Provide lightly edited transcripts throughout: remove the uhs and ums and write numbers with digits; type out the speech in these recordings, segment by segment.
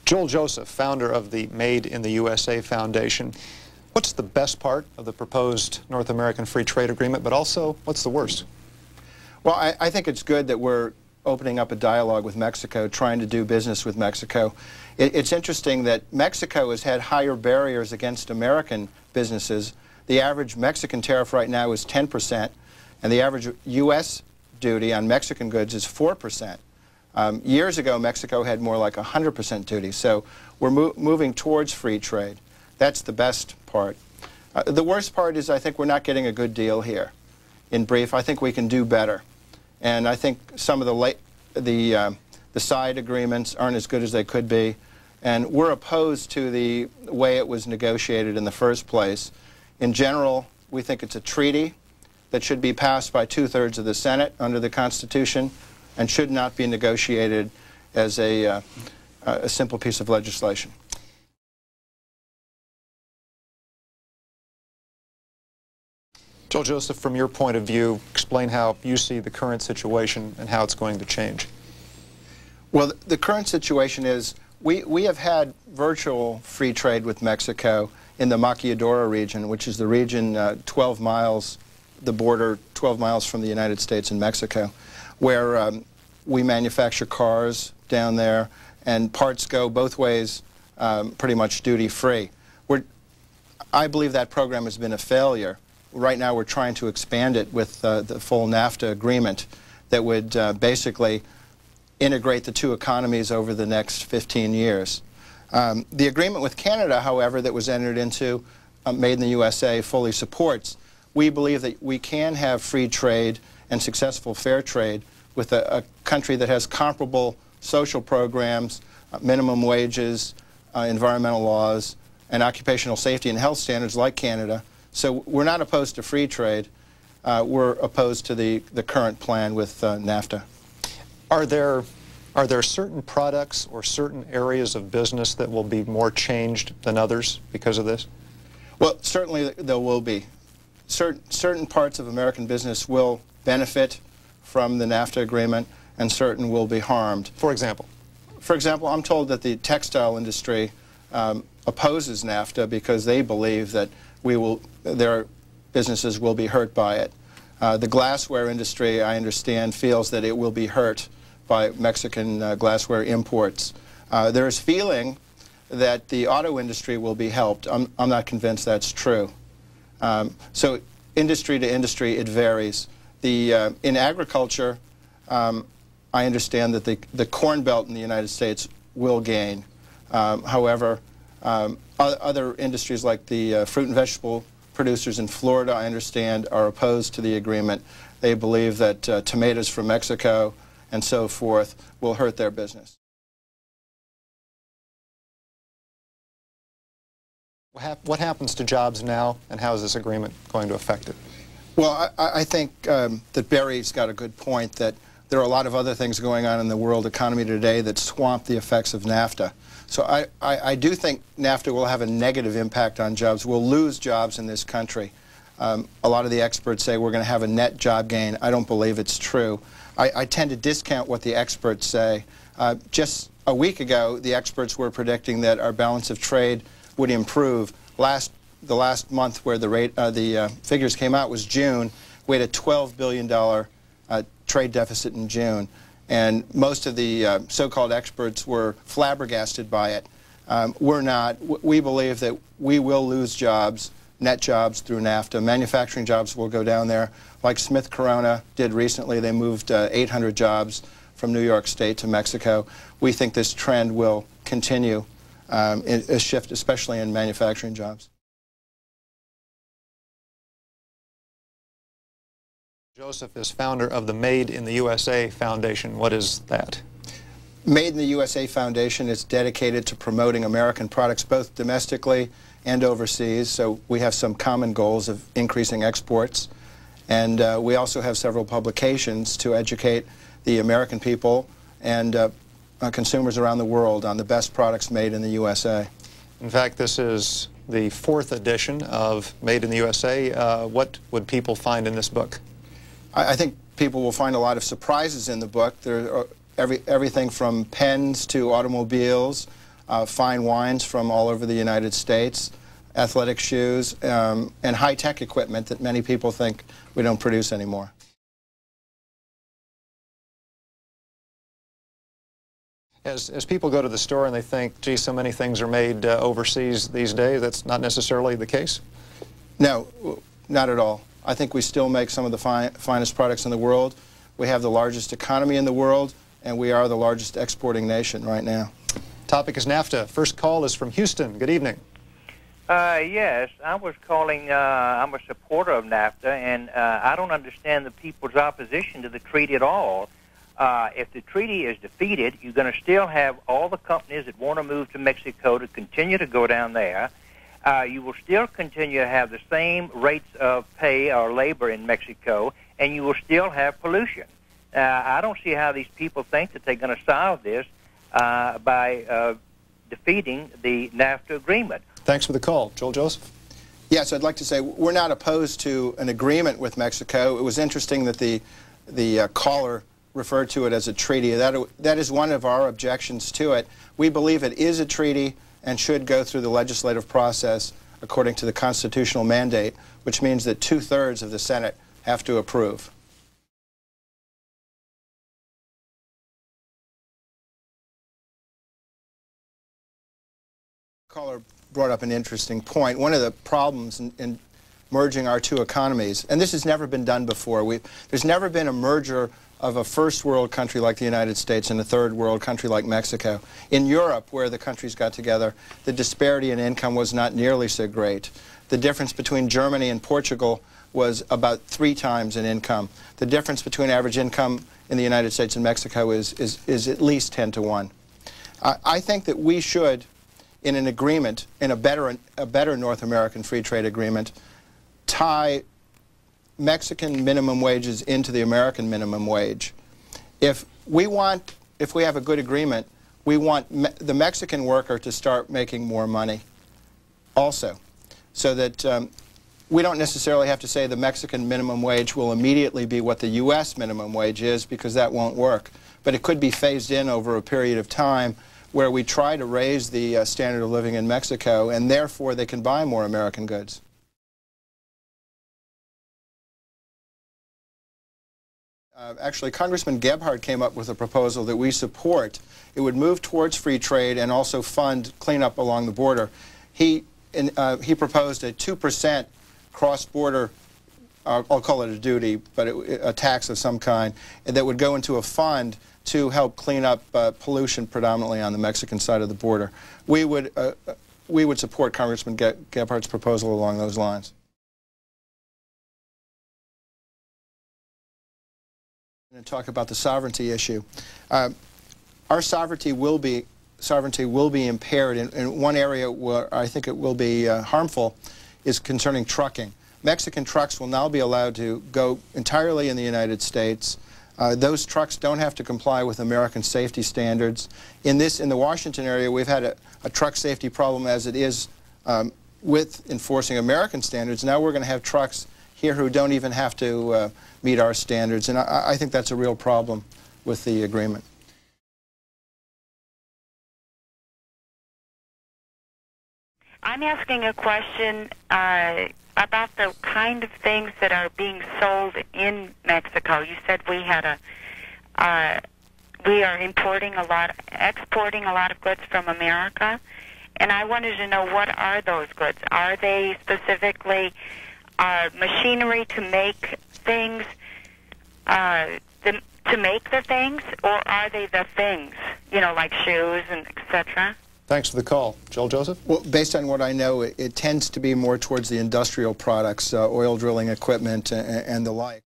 D.Joseph, founder of the Made in the USA Foundation. What's the best part of the proposed North American Free Trade Agreement, but also what's the worst? Well, I think it's good that we're opening up a dialogue with Mexico, trying to do business with Mexico. It's interesting that Mexico has had higher barriers against American businesses. The average Mexican tariff right now is 10%, and the average U.S. duty on Mexican goods is 4%. Years ago, Mexico had more like 100% duty, so we're moving towards free trade. That's the best part. The worst part is I think we're not getting a good deal here. In brief, I think we can do better. And I think some of the side agreements aren't as good as they could be. And we're opposed to the way it was negotiated in the first place. In general, we think it's a treaty that should be passed by 2/3 of the Senate under the Constitution and should not be negotiated as a simple piece of legislation. D.Joseph, from your point of view, explain how you see the current situation and how it's going to change. Well, the current situation is we have had virtual free trade with Mexico in the Maquiladora region, which is the region 12 miles, the border 12 miles from the United States and Mexico, where we manufacture cars down there and parts go both ways pretty much duty-free. I believe that program has been a failure. Right now we're trying to expand it with the full NAFTA agreement that would basically integrate the two economies over the next 15 years. The agreement with Canada, however, that was entered into, Made in the USA, fully supports. We believe that we can have free trade and successful fair trade with a country that has comparable social programs, minimum wages, environmental laws, and occupational safety and health standards like Canada. So we're not opposed to free trade. We're opposed to the current plan with NAFTA. Are there certain products or certain areas of business that will be more changed than others because of this? Well, certainly there will be. Certain parts of American business will benefit from the NAFTA agreement, and certain will be harmed. For example? For example, I'm told that the textile industry opposes NAFTA because they believe that their businesses will be hurt by it. The glassware industry, I understand, feels that it will be hurt by Mexican glassware imports. There is feeling that the auto industry will be helped. I'm not convinced that's true. So industry to industry, it varies. In agriculture, I understand that the Corn Belt in the United States will gain. However, other industries like the fruit and vegetable producers in Florida, I understand, are opposed to the agreement. They believe that tomatoes from Mexico and so forth will hurt their business. What happens to jobs now, and how is this agreement going to affect it? Well, I think that Barry's got a good point that there are a lot of other things going on in the world economy today that swamp the effects of NAFTA. So I do think NAFTA will have a negative impact on jobs. We'll lose jobs in this country. A lot of the experts say we're going to have a net job gain. I don't believe it's true. I tend to discount what the experts say. Just a week ago, the experts were predicting that our balance of trade would improve. The last month where the figures came out was June. We had a $12 billion trade deficit in June. And most of the so-called experts were flabbergasted by it. We're not. We believe that we will lose jobs, net jobs through NAFTA. Manufacturing jobs will go down there. Like Smith Corona did recently, they moved 800 jobs from New York State to Mexico. We think this trend will continue, a shift especially in manufacturing jobs. Joseph is founder of the Made in the USA Foundation. What is that? Made in the USA Foundation is dedicated to promoting American products both domestically and overseas. So we have some common goals of increasing exports. And we also have several publications to educate the American people and consumers around the world on the best products made in the USA. In fact, this is the 4th edition of Made in the USA. What would people find in this book? I think people will find a lot of surprises in the book. There are everything from pens to automobiles, fine wines from all over the United States, athletic shoes, and high-tech equipment that many people think we don't produce anymore. As people go to the store and they think, gee, so many things are made overseas these days, that's not necessarily the case? No, not at all. I think we still make some of the finest products in the world. We have the largest economy in the world, and we are the largest exporting nation right now. Topic is NAFTA. First call is from Houston. Good evening. Yes, I was calling, I'm a supporter of NAFTA, and I don't understand the people's opposition to the treaty at all. If the treaty is defeated, you're going to still have all the companies that want to move to Mexico to continue to go down there. You will still continue to have the same rates of pay or labor in Mexico, and you will still have pollution. I don't see how these people think that they're going to solve this by defeating the NAFTA agreement. Thanks for the call. Joseph? Yes, I'd like to say we're not opposed to an agreement with Mexico. It was interesting that the caller referred to it as a treaty. That is one of our objections to it. We believe it is a treaty and should go through the legislative process according to the constitutional mandate, which means that 2/3 of the Senate have to approve. The caller brought up an interesting point. One of the problems in merging our two economies, and this has never been done before, there's never been a merger of a first world country like the United States and a third world country like Mexico. In Europe, where the countries got together, the disparity in income was not nearly so great. The difference between Germany and Portugal was about 3 times in income. The difference between average income in the United States and Mexico is at least 10 to 1. I think that we should, in an agreement, in a better North American free trade agreement, tie Mexican minimum wages into the American minimum wage. If we have a good agreement, we want the Mexican worker to start making more money also, so that we don't necessarily have to say the Mexican minimum wage will immediately be what the U.S. minimum wage is, because that won't work. But it could be phased in over a period of time where we try to raise the standard of living in Mexico, and therefore they can buy more American goods. Actually, Congressman Gebhardt came up with a proposal that we support. It would move towards free trade and also fund cleanup along the border. He proposed a 2% cross-border, I'll call it a duty, but a tax of some kind, that would go into a fund to help clean up pollution predominantly on the Mexican side of the border. We would support Congressman Gebhardt's proposal along those lines. And talk about the sovereignty issue. Our sovereignty will be impaired, and one area where I think it will be harmful is concerning trucking. Mexican trucks will now be allowed to go entirely in the United States. Those trucks don't have to comply with American safety standards. In the Washington area, we've had a truck safety problem as it is with enforcing American standards. Now we're going to have trucks here who don't even have to meet our standards, and I think that's a real problem with the agreement. I'm asking a question about the kind of things that are being sold in Mexico. You said we are exporting a lot of goods from America, and I wanted to know, what are those goods? Are they specifically machinery to make things, to make the things, or are they the things, you know, like shoes and etc.? Thanks for the call. Joseph? Well, based on what I know, it tends to be more towards the industrial products, oil drilling equipment and the like.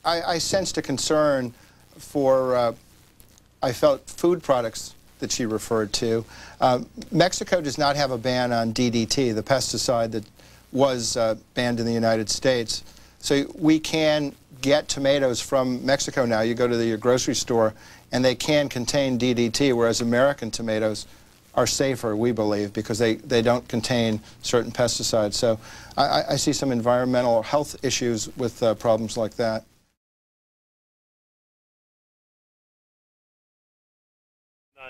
I sensed a concern for, I felt, food products that she referred to. Mexico does not have a ban on DDT, the pesticide that was banned in the United States. So we can get tomatoes from Mexico now. You go to your grocery store and they can contain DDT, whereas American tomatoes are safer, we believe, because they don't contain certain pesticides. So I see some environmental or health issues with problems like that.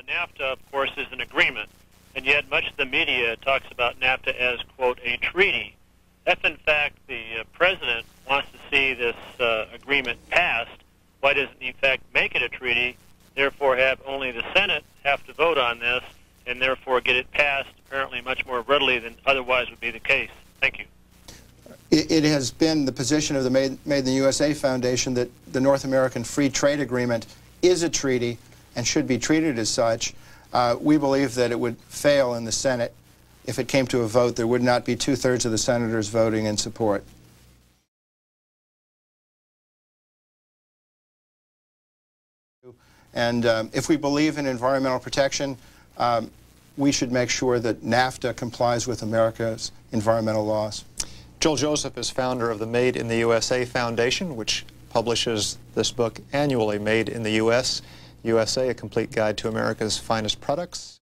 NAFTA, of course, is an agreement, and yet much of the media talks about NAFTA as, quote, a treaty. If, in fact, the president wants to see this agreement passed, why doesn't he, in fact, make it a treaty, therefore have only the Senate have to vote on this, and therefore get it passed apparently much more readily than otherwise would be the case? Thank you. It has been the position of the Made in the USA Foundation that the North American Free Trade Agreement is a treaty and should be treated as such. We believe that it would fail in the Senate. If it came to a vote, there would not be 2/3 of the senators voting in support. And if we believe in environmental protection, we should make sure that NAFTA complies with America's environmental laws. D.Joseph is founder of the Made in the USA Foundation, which publishes this book annually, Made in the USA, A Complete Guide to America's Finest Products.